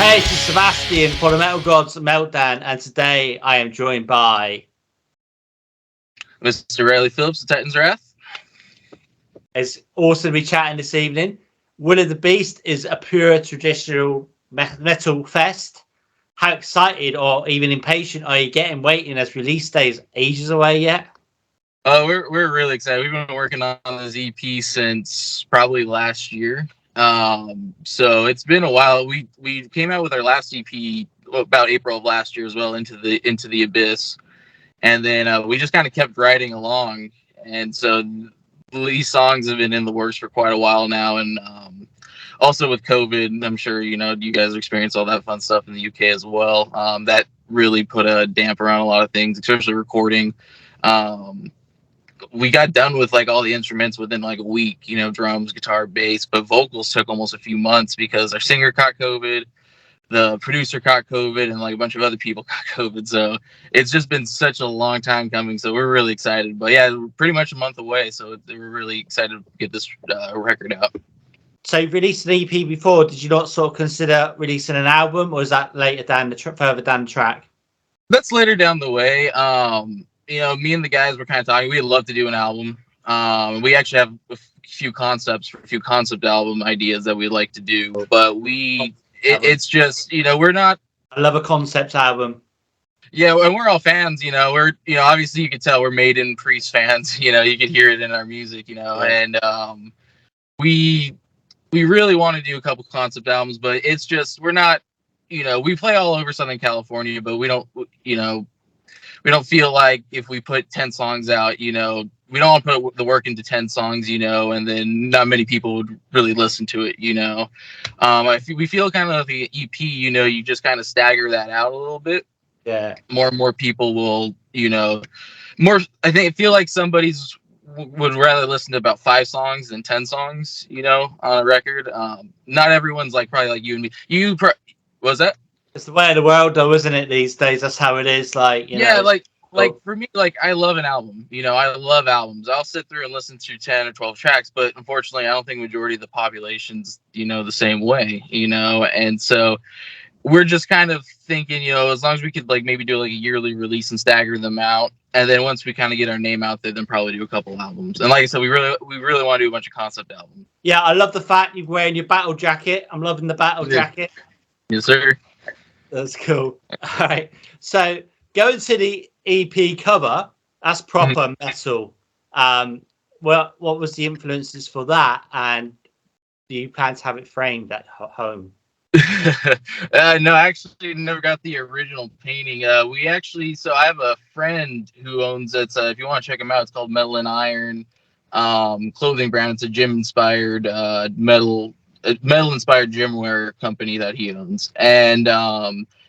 Hey, this is Sebastian for the Metal Gods Meltdown, and today I am joined by Mr. Riley Phillips, the Titan's Wrath. It's awesome to be chatting this evening. Will of the Beast is a pure traditional metal fest. How excited or even impatient are you getting waiting as release days ages away yet? We're really excited. We've been working on this EP since probably last year. So it's been a while. We came out with our last EP about April of last year as well, Into the Abyss, and then we just kind of kept writing along. And so these songs have been in the works for quite a while now. And also with COVID, I'm sure you guys experience all that fun stuff in the UK as well. That really put a damper on a lot of things, especially recording. We got done with like all the instruments within like a week, drums, guitar, bass, but vocals took almost a few months because our singer caught COVID, the producer caught COVID, and like a bunch of other people caught COVID. So it's just been such a long time coming. So we're really excited. But yeah, we're pretty much a month away. So we're really excited to get this record out. So you released an EP before. Did you not sort of consider releasing an album, or is that later down further down the track? That's later down the way. Me and the guys were kind of talking. We'd love to do an album. We actually have a few concept album ideas that we'd like to do, but it's just, we're not. I love a concept album. Yeah, and we're all fans, we're, obviously you could tell we're Maiden Priest fans, you could hear it in our music, and we really want to do a couple concept albums, but it's just, we're not, we play all over Southern California, but we don't feel like if we put 10 songs out, we don't want to put the work into 10 songs, and then not many people would really listen to it, we feel kind of the EP, you just kind of stagger that out a little bit. Yeah. More and more people will, I feel like somebody's would rather listen to about 5 songs than 10 songs, on a record. Not everyone's like probably like you and me. What was that? It's the way of the world, though, isn't it? These days, that's how it is. Like, for me, like I love an album. I love albums. I'll sit through and listen to 10 or 12 tracks, but unfortunately, I don't think majority of the population's the same way. And so we're just kind of thinking, as long as we could like maybe do like a yearly release and stagger them out, and then once we kind of get our name out there, then probably do a couple albums. And like I said, we really want to do a bunch of concept albums. Yeah, I love the fact you're wearing your battle jacket. I'm loving the battle jacket. Yes, sir. That's cool. All right. So going to the EP cover, that's proper metal. Well, what was the influences for that? And do you plan to have it framed at home? No, actually never got the original painting. So I have a friend who owns it. If you want to check him out, it's called Metal and Iron clothing brand. It's a gym inspired metal inspired gym wear company that he owns, and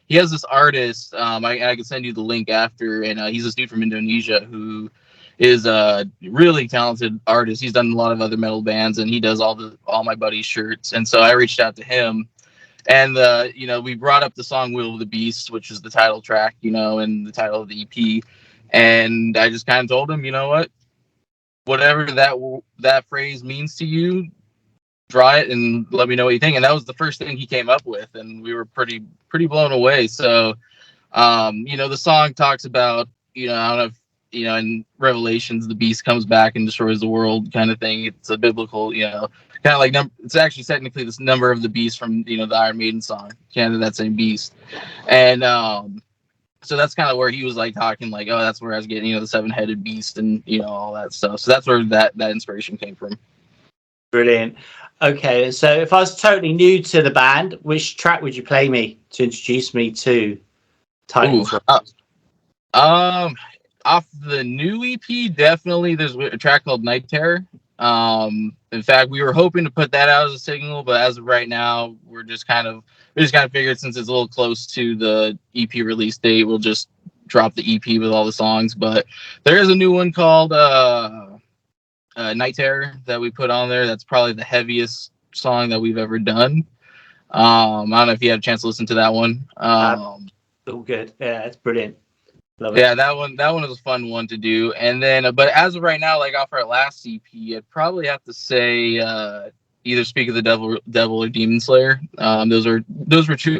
he has this artist. I can send you the link after, and he's this dude from Indonesia who is a really talented artist. He's done a lot of other metal bands, and he does all my buddies' shirts. And so I reached out to him, and we brought up the song "Will of the Beast," which is the title track, and the title of the EP. And I just kind of told him, whatever that phrase means to you, draw it and let me know what you think. And that was the first thing he came up with, and we were pretty blown away. So the song talks about, I don't know if in Revelations the beast comes back and destroys the world kind of thing. It's a biblical, kind of like it's actually technically this number of the beast from the Iron Maiden song, kind of that same beast. And so that's kind of where he was like talking like, oh, that's where I was getting the 7-headed beast and all that stuff. So that's where that inspiration came from. Brilliant. Okay, so if I was totally new to the band, which track would you play me to introduce me to Titans? Off the new EP, definitely there's a track called Night Terror. In fact, we were hoping to put that out as a single, but as of right now, we just kind of figured since it's a little close to the EP release date, we'll just drop the EP with all the songs. But there is a new one called Night Terror that we put on there. That's probably the heaviest song that we've ever done. I don't know if you had a chance to listen to that one. All good. Yeah, it's brilliant. Love it. Yeah, that one was a fun one to do. And then, but as of right now, like off our last EP, I'd probably have to say, either Speak of the Devil or Demon Slayer. Those were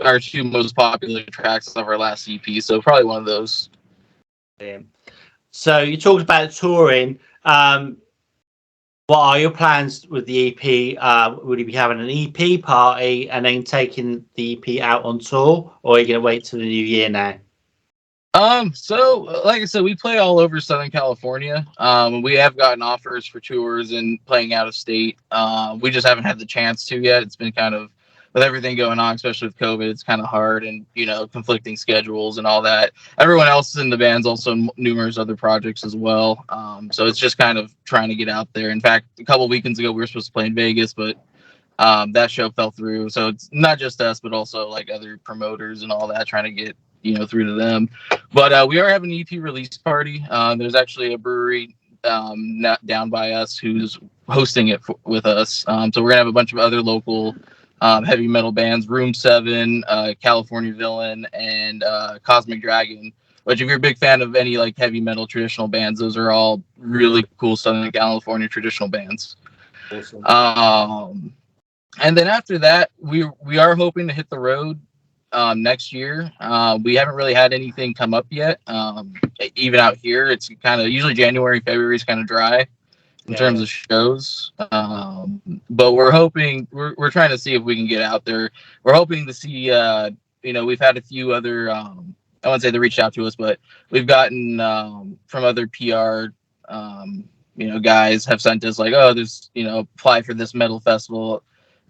our two most popular tracks of our last EP. So probably one of those. So you talked about touring. What are your plans with the EP? Will you be having an EP party and then taking the EP out on tour, or are you going to wait till the new year now? So like I said, we play all over Southern California. We have gotten offers for tours and playing out of state. We just haven't had the chance to yet. It's been kind of, with everything going on, especially with COVID, it's kind of hard, and conflicting schedules and all that. Everyone else in the band's also numerous other projects as well. So it's just kind of trying to get out there. In fact, a couple weekends ago we were supposed to play in Vegas, but that show fell through. So it's not just us, but also like other promoters and all that, trying to get through to them. But we are having an EP release party. There's actually a brewery not down by us who's hosting it with us. So we're gonna have a bunch of other local heavy metal bands: Room 7, California Villain, and Cosmic Dragon. Which, if you're a big fan of any like heavy metal traditional bands, those are all really cool Southern California traditional bands. Awesome. And then after that, we are hoping to hit the road next year. We haven't really had anything come up yet. Even out here, it's kind of usually January, February is kind of dry in terms of shows. But we're hoping, we're trying to see if we can get out there. We're hoping to see, we've had a few other, I wouldn't say they reached out to us, but we've gotten from other PR, guys have sent us like, oh, there's, apply for this metal festival,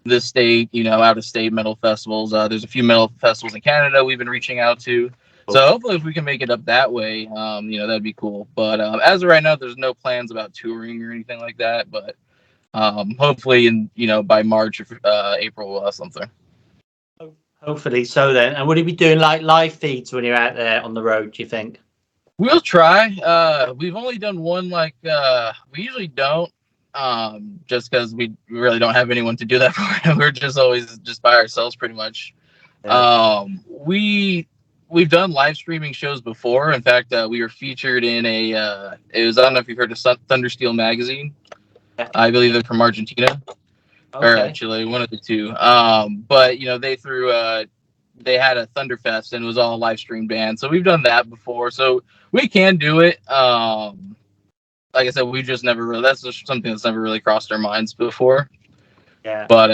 this state, out of state metal festivals. There's a few metal festivals in Canada we've been reaching out to. So hopefully if we can make it up that way, that'd be cool. But as of right now, there's no plans about touring or anything like that. But hopefully by March or April we'll have something. Hopefully so then. And will you be doing like live feeds when you're out there on the road, do you think? We'll try. We've only done one, we usually don't. Just because we really don't have anyone to do that for. We're just always just by ourselves pretty much. We've done live streaming shows before. In fact, we were featured in I don't know if you've heard of Thundersteel magazine. I believe they're from Argentina or Chile, one of the two. But they had a Thunderfest and it was all a live stream band. So we've done that before. So we can do it. Like I said, we just never really, that's just something that's never really crossed our minds before. Yeah. But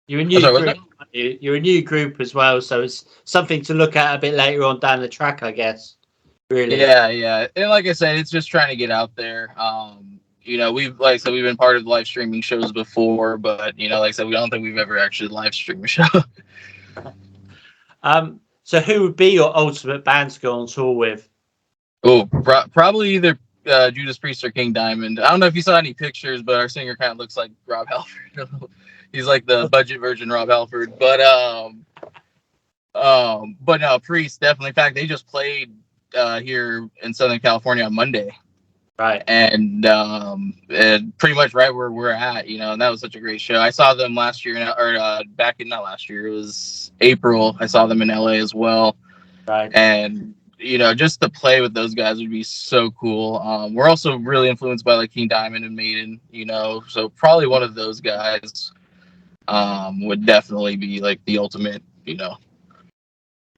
you're a new group. You're a new group as well, so it's something to look at a bit later on down the track, I guess. Really. Yeah. And like I said, it's just trying to get out there. We've been part of live streaming shows before, but like I said, we don't think we've ever actually live streamed a show. So who would be your ultimate band to go on tour with? Oh, probably either Judas Priest or King Diamond. I don't know if you saw any pictures, but our singer kind of looks like Rob Halford. He's like the budget version Rob Halford. But no, Priest definitely. In fact, they just played here in Southern California on Monday. Right. And pretty much right where we're at, and that was such a great show. I saw them last year, not last year, it was April. I saw them in LA as well. Right. And just to play with those guys would be so cool. We're also really influenced by like King Diamond and Maiden, so probably one of those guys would definitely be like the ultimate,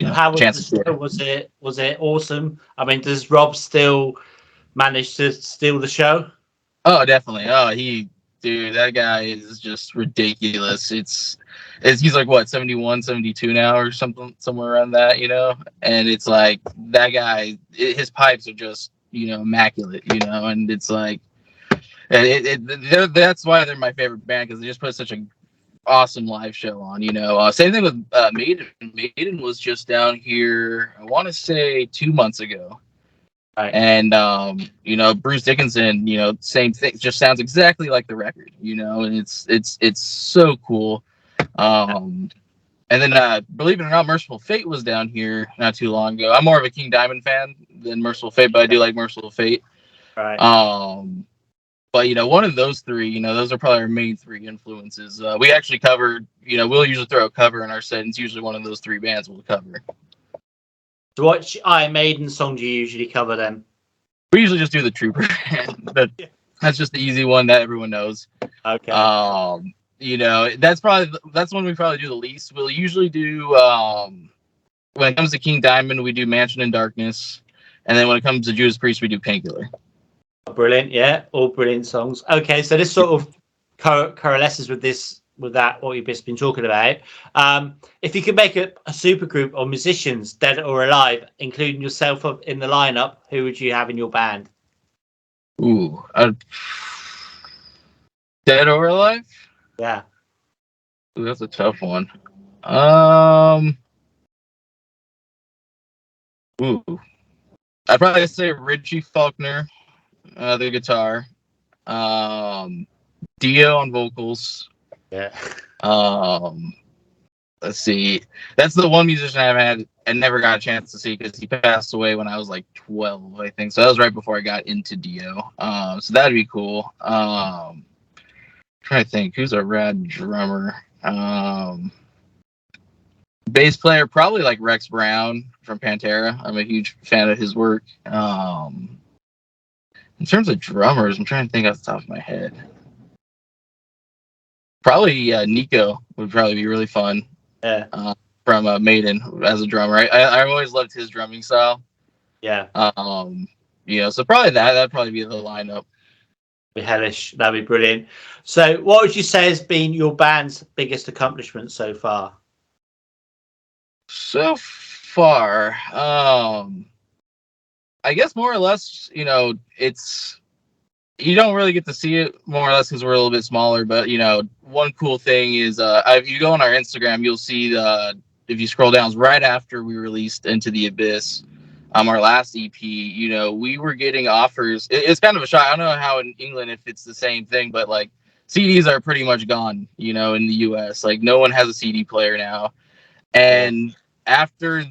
How was chance the show? Was it awesome? I mean, does Rob still manage to steal the show? Oh, definitely. Oh, that guy is just ridiculous. He's like what, 71, 72 now or something, somewhere around that, and it's like that guy, his pipes are just, immaculate, and it's like, that's why they're my favorite band, because they just put such an awesome live show on, Same thing with Maiden. Maiden was just down here, I want to say 2 months ago. Right. And Bruce Dickinson, same thing, just sounds exactly like the record, and it's so cool. And then believe it or not, Merciful Fate was down here not too long ago. I'm more of a King Diamond fan than Merciful Fate, but I do like Merciful Fate. Right. But one of those three, those are probably our main three influences. We actually covered, we'll usually throw a cover in our set, and it's usually one of those three bands we'll cover. So what Iron Maiden song do you usually cover then? We usually just do the Trooper. That's just the easy one that everyone knows. Okay. You know, that's one we probably do the least. We'll usually do when it comes to King Diamond, we do Mansion in Darkness, and then when it comes to Judas Priest, we do Painkiller. Brilliant. Yeah, all brilliant songs. Okay, so this sort of coalesces with that what you've just been talking about. If you could make a super group of musicians, dead or alive, including yourself up in the lineup, who would you have in your band? Ooh, dead or alive? Yeah. Ooh, that's a tough one. Ooh, I'd probably say Richie Faulkner, the guitar. Dio on vocals. Yeah. Let's see. That's the one musician I've had and never got a chance to see because he passed away when I was like 12, I think. So that was right before I got into Dio. So that'd be cool. Trying to think who's a rad drummer. Bass player, probably like Rex Brown from Pantera. I'm a huge fan of his work. In terms of drummers, I'm trying to think off the top of my head. Probably Nico would probably be really fun. Yeah. From Maiden as a drummer. I always loved his drumming style. Yeah. So probably that'd probably be the lineup. Be hellish. That'd be brilliant. So, what would you say has been your band's biggest accomplishment so far? So far, I guess more or less, it's you don't really get to see it more or less because we're a little bit smaller. But one cool thing is, if you go on our Instagram, you'll see if you scroll down, right after we released Into the Abyss, our last EP, we were getting offers. It's kind of a shock. I don't know how in England if it's the same thing, but like CDs are pretty much gone, in the US. Like no one has a CD player now. And after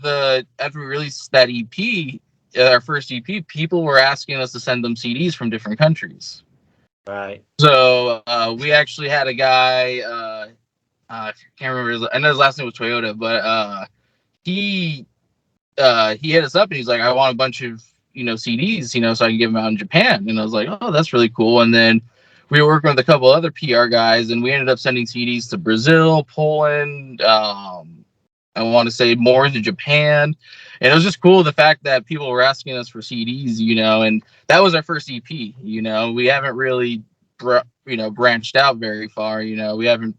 we released that EP, our first EP, people were asking us to send them CDs from different countries. Right. So we actually had a guy, I can't remember I know his last name was Toyota, but he hit us up and he's like, I want a bunch of CDs, so I can give them out in Japan. And I was like, oh, that's really cool. And then we were working with a couple other PR guys, and we ended up sending CDs to Brazil, Poland. I want to say more into Japan. And it was just cool the fact that people were asking us for CDs, and that was our first EP. We haven't really branched out very far. We haven't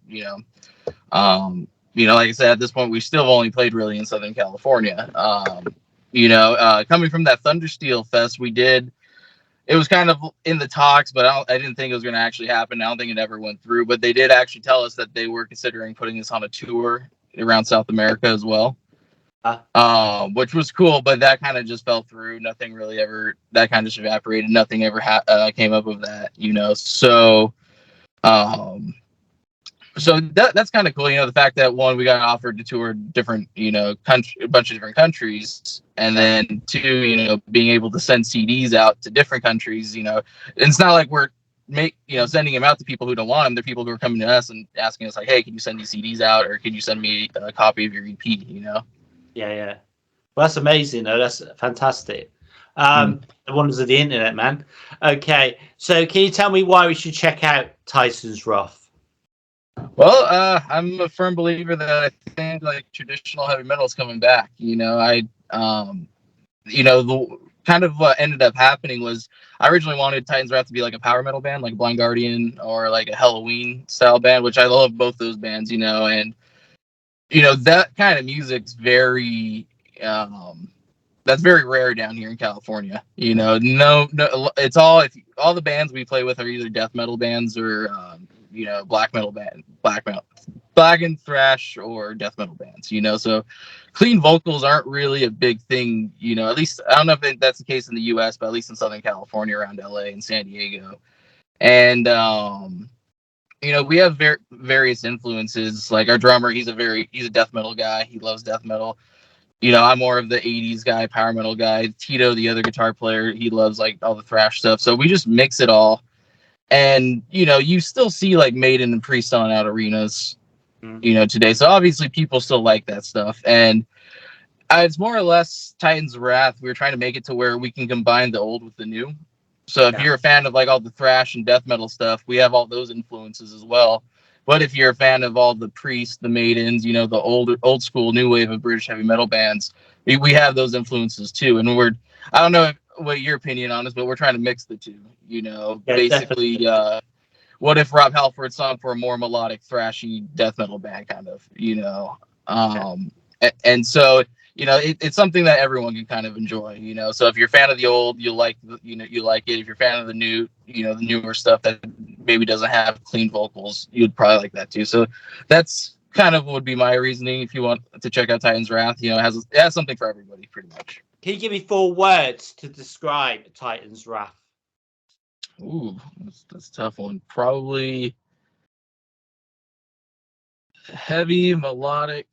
like I said, at this point, we still only played really in Southern California. Coming from that Thundersteel Fest, it was kind of in the talks, but I didn't think it was going to actually happen. I don't think it ever went through, but they did actually tell us that they were considering putting us on a tour around South America as well, which was cool, but that kind of just fell through. Nothing really ever, that kind of just evaporated. Nothing ever came up of that, so that's kind of cool, the fact that one, we got offered to tour different, a bunch of different countries, and then two, being able to send CDs out to different countries, it's not like we're sending them out to people who don't want them. They're people who are coming to us and asking us like, hey, can you send these CDs out, or can you send me a copy of your EP, Yeah. Well, that's amazing. No, that's fantastic. The wonders of the internet, man. Okay, so can you tell me why we should check out Tyson's Wrath? Well, I'm a firm believer that I think like traditional heavy metal is coming back. The kind of what ended up happening was I originally wanted Titans Wrath to be like a power metal band, like Blind Guardian or like a Halloween style band, which I love both those bands, and that kind of music's very that's very rare down here in California. No, it's all the bands we play with are either death metal bands or black and thrash or death metal bands, so clean vocals aren't really a big thing, at least I don't know if that's the case in the US, but at least in Southern California around LA and San Diego. And we have various influences. Like our drummer, he's a death metal guy. He loves death metal. I'm more of the 80s guy, power metal guy. Tito, the other guitar player, he loves like all the thrash stuff. So we just mix it all. And, you still see like Maiden and Priest selling out arenas, today. So obviously people still like that stuff. And it's more or less Titans Wrath. We're trying to make it to where we can combine the old with the new. So if you're a fan of like all the thrash and death metal stuff, we have all those influences as well. But if you're a fan of all the Priests, the Maidens, you know, the old school new wave of British heavy metal bands, we have those influences too. And I don't know what your opinion on is, but we're trying to mix the two. You know, Yeah, basically, definitely. what if Rob Halford's song for a more melodic, thrashy death metal band, kind of, you know? Yeah. And so, you know, it's something that everyone can kind of enjoy, you know. So if you're a fan of the old, you like it. If you're a fan of the new, you know, the newer stuff that maybe doesn't have clean vocals, you'd probably like that too. So that's kind of would be my reasoning. If you want to check out Titan's Wrath, you know, it has something for everybody, pretty much. Can you give me 4 words to describe Titan's Wrath? Ooh, that's a tough one. Probably heavy, melodic,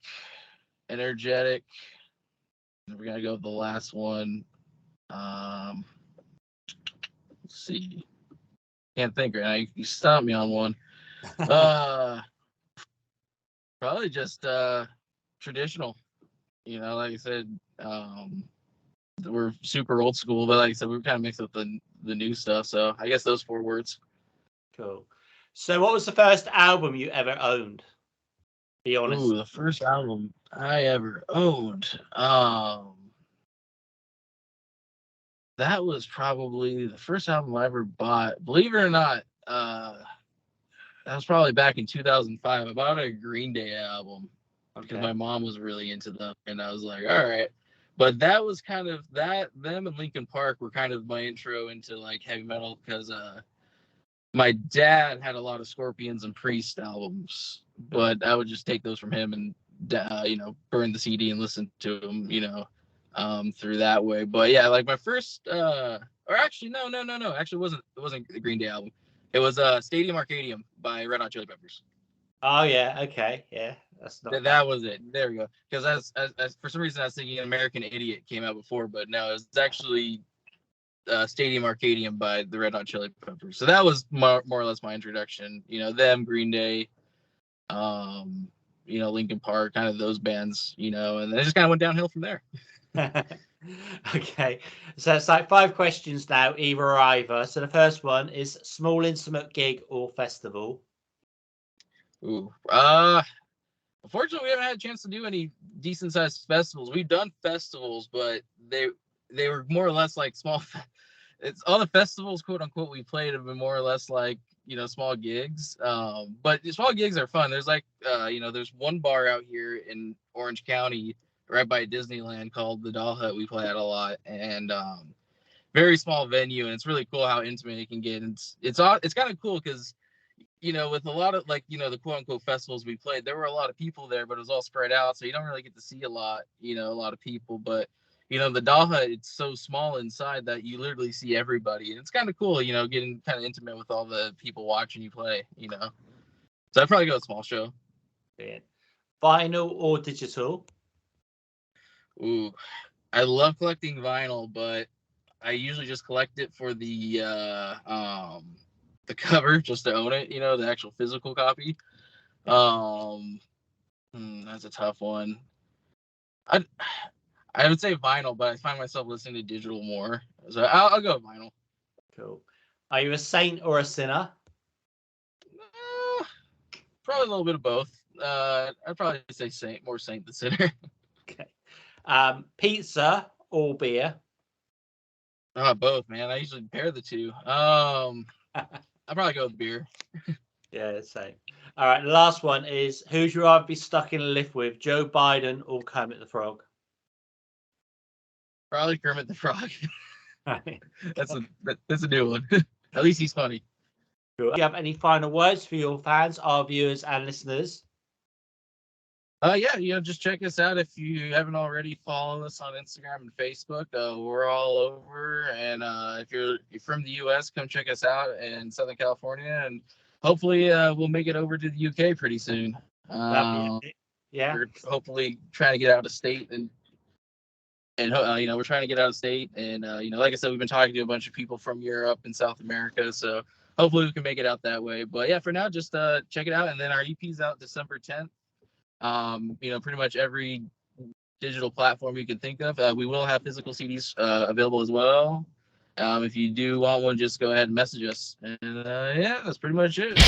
energetic. We're gonna go with the last one. Let's see. Can't think right now. You stopped me on one. Probably just traditional. You know, like I said, we're super old school, but like I said, we're kind of mixed with the new stuff. So I guess those 4 words. Cool. So what was the first album you ever owned? Be honest. Ooh, the first album I ever owned. That was probably the first album I ever bought. Believe it or not, that was probably back in 2005. I bought a Green Day album because my mom was really into them, and I was like, all right. But that was kind of that. Them and Linkin Park were kind of my intro into like heavy metal because my dad had a lot of Scorpions and Priest albums, but I would just take those from him and you know, burn the CD and listen to them, you know, through that way. But yeah, like my first or actually no, actually it wasn't the Green Day album. It was Stadium Arcadium by Red Hot Chili Peppers. Oh yeah, okay, yeah, that's not That was it. There we go. Because as for some reason I was thinking American Idiot came out before, but no, it's actually Stadium Arcadium by the Red Hot Chili Peppers. So that was more or less my introduction. You know, them, Green Day, you know, Linkin Park, kind of those bands. You know, and it just kind of went downhill from there. Okay, so it's like 5 questions now, either or either. So the first one is small intimate gig or festival. Ooh, unfortunately, we haven't had a chance to do any decent sized festivals. We've done festivals, but they were more or less like small. It's all the festivals, quote unquote, we played have been more or less like, you know, small gigs. But the small gigs are fun. There's like, you know, there's one bar out here in Orange County, right by Disneyland, called the Doll Hut. We play at a lot, and very small venue, and it's really cool how intimate it can get. And it's kind of cool because, you know, with a lot of like, you know, the quote unquote festivals we played, there were a lot of people there, but it was all spread out, so you don't really get to see a lot of people. But you know, the Doll Hut, it's so small inside that you literally see everybody, and it's kind of cool, you know, getting kind of intimate with all the people watching you play, you know. So I'd probably go with small show. Brilliant. Vinyl or digital? Ooh, I love collecting vinyl, but I usually just collect it for the cover, just to own it, you know, the actual physical copy. That's a tough one. I would say vinyl, but I find myself listening to digital more, so I'll go with vinyl. Cool. Are you a saint or a sinner? Probably a little bit of both. I'd probably say more saint than sinner. Okay. Pizza or beer? Both, man. I usually pair the two. I'd probably go with beer. Yeah, same. All right, the last one is who'd you rather be stuck in a lift with, Joe Biden or Kermit the Frog? Probably Kermit the Frog. Right. That's a new one. At least he's funny. Cool. Do you have any final words for your fans, our viewers, and listeners? Yeah, you know, just check us out if you haven't already. Follow us on Instagram and Facebook. We're all over, and if you're from the U.S., come check us out in Southern California, and hopefully we'll make it over to the UK pretty soon. Yeah, We're hopefully trying to get out of state, and you know, we're trying to get out of state, and you know, like I said, we've been talking to a bunch of people from Europe and South America, so hopefully we can make it out that way. But yeah, for now, just check it out, and then our EP's out December 10th. You know, pretty much every digital platform you can think of. We will have physical CDs available as well. If you do want one, just go ahead and message us. And yeah, that's pretty much it.